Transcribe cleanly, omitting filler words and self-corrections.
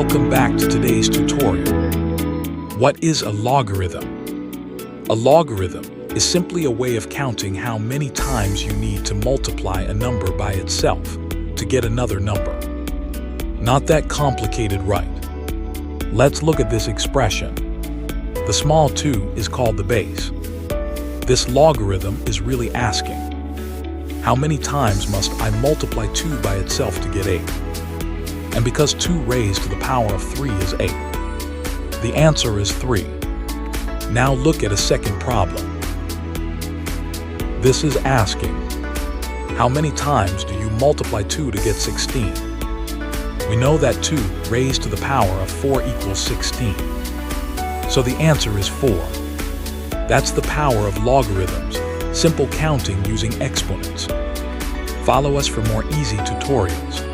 Welcome back to today's tutorial. What is a logarithm? A logarithm is simply a way of counting how many times you need to multiply a number by itself to get another number. Not that complicated, right? Let's look at this expression. The small 2 is called the base. This logarithm is really asking, how many times must I multiply 2 by itself to get 8? And because 2 raised to the power of 3 is 8, the answer is 3. Now look at a second problem. This is asking, how many times do you multiply 2 to get 16? We know that 2 raised to the power of 4 equals 16. So the answer is 4. That's the power of logarithms, simple counting using exponents. Follow us for more easy tutorials.